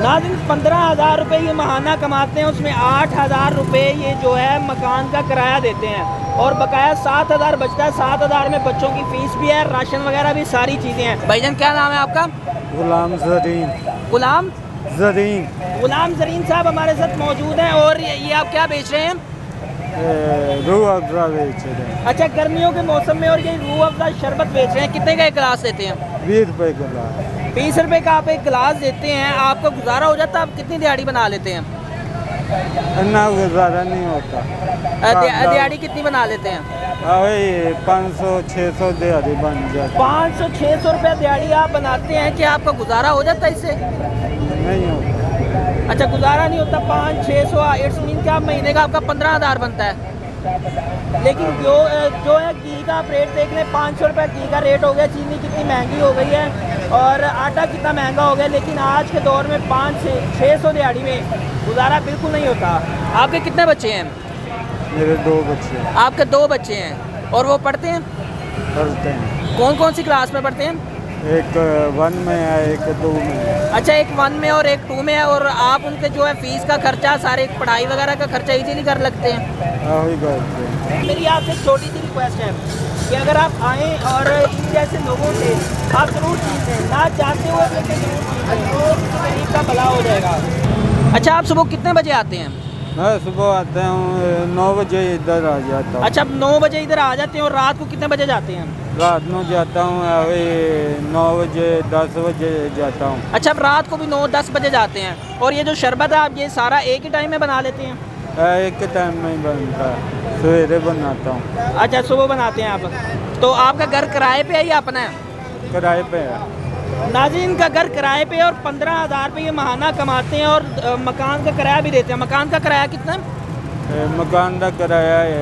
नाज़रीन 15,000 रुपये ये महाना कमाते हैं, उसमें 8,000 रुपये ये जो है मकान का किराया देते हैं और बकाया 7,000 बचता है। 7,000 में बच्चों की फ़ीस भी है, राशन वगैरह भी, सारी चीज़ें हैं। भाईजान क्या नाम है आपका? गुलाम जरीन। गुलाम जरीन। गुलाम जरीन साहब हमारे साथ मौजूद हैं। और ये आप क्या बेच रहे हैं? रूह अफ़ज़ा बेच रहे हैं। अच्छा, गर्मियों के मौसम में और ये रूह अफ़ज़ा शरबत बेच रहे हैं। कितने का एक गिलास देते हैं? 20 रुपये गिलास। 20 रुपये का आप एक गिलास देते हैं। आपको गुजारा हो जाता है? आप कितनी दिहाड़ी बना लेते हैं? इतना गुजारा नहीं होता। दिहाड़ी कितनी बना लेते हैं? वही 500-600 दिहाड़ी बन जाती। 500-600 रुपये दिहाड़ी आप बनाते हैं। क्या आपका गुजारा हो जाता है इससे? नहीं होता। अच्छा, गुजारा नहीं होता। 500-600 इट्स मीन क्या महीने का आपका 15,000 बनता है। लेकिन जो है घी का आप रेट देख लें, 500 रुपये घी का रेट हो गया। चीनी कितनी महंगी हो गई है और आटा कितना महंगा हो गया। लेकिन आज के दौर में 500-600 दिहाड़ी में गुजारा बिल्कुल नहीं होता। आपके कितने बच्चे हैं? मेरे 2 बच्चे हैं। आपके 2 बच्चे हैं और वो पढ़ते हैं? पढ़ते हैं। कौन कौन सी क्लास में पढ़ते हैं? एक 1 में है, एक 2 में है। अच्छा, एक 1 में और एक 2 में है। और आप उनके जो है फ़ीस का खर्चा, सारे पढ़ाई वगैरह का खर्चा इजीली कर लगते हैं? वही करते हैं। मेरी आपसे छोटी सी रिक्वेस्ट है कि अगर आप आएँ और इन जैसे लोगों से आप ज़रूर सीखें, ना चाहते हुए लेकिन ज़रूर सीखें, तो गरीब का भला हो जाएगा। अच्छा, आप सुबह कितने बजे आते हैं? मैं सुबह आता हूँ 9 बजे इधर आ जाता हूँ। अच्छा, आप 9 बजे इधर आ जाते हैं और रात को कितने बजे जाते हैं? रात में जाता हूँ वही 9 बजे 10 बजे जाता हूँ। अच्छा, आप रात को भी 9-10 बजे जाते हैं। और ये जो शरबत है आप ये सारा एक ही टाइम में बना लेते हैं? एक टाइम में ही बनता है, सवेरे बनाता हूँ। अच्छा, सुबह बनाते हैं आप। तो आपका घर किराए पे है या अपना है? किराए पे है। नाज़रीन का घर किराए पे और 15,000 रुपये ये महाना कमाते हैं और मकान का किराया भी देते हैं। मकान का किराया कितना है? मकान का किराया है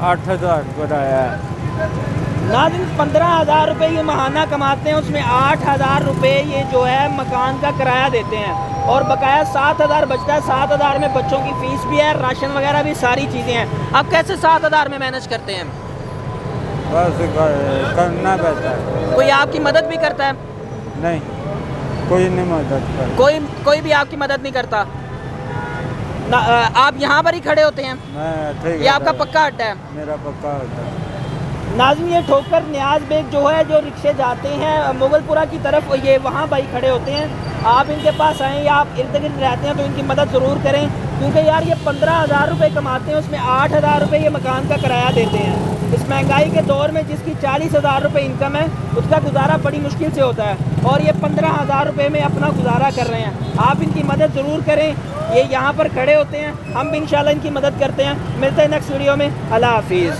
8,000 किराया है। नाज़रीन 15,000 रुपये ये महाना कमाते हैं, उसमें 8,000 रुपये ये जो है मकान का किराया देते हैं और बकाया 7,000 बचता है। 7,000 में बच्चों की फ़ीस भी है, राशन वगैरह भी, सारी चीज़ें हैं। आप कैसे 7,000 में मैनेज करते हैं? बस करना पड़ता है। कोई आपकी मदद भी करता है? नहीं, कोई नहीं मदद करता। कोई भी आपकी मदद नहीं करता ना? आप यहाँ पर ही खड़े होते हैं? मैं ठीक है। ये आपका पक्का अड्डा है? मेरा पक्का अड्डा है। नाज़रीन ये ठोकर न्याज बेग जो है, जो रिक्शे जाते हैं मुगलपुरा की तरफ, ये वहाँ भाई खड़े होते हैं। आप इनके पास आएँ या आप इर्द गिर्द रहते हैं तो इनकी मदद ज़रूर करें, क्योंकि यार ये 15,000 रुपये कमाते हैं, उसमें 8,000 रुपये ये मकान का किराया देते हैं। इस महंगाई के दौर में जिसकी 40,000 रुपये इनकम है उसका गुजारा बड़ी मुश्किल से होता है और ये 15,000 रुपये में अपना गुजारा कर रहे हैं। आप इनकी मदद ज़रूर करें। ये यहाँ पर खड़े होते हैं, हम भी इंशाल्लाह इनकी मदद करते हैं। मिलते हैं नेक्स्ट वीडियो में। अल्लाह हाफिज़।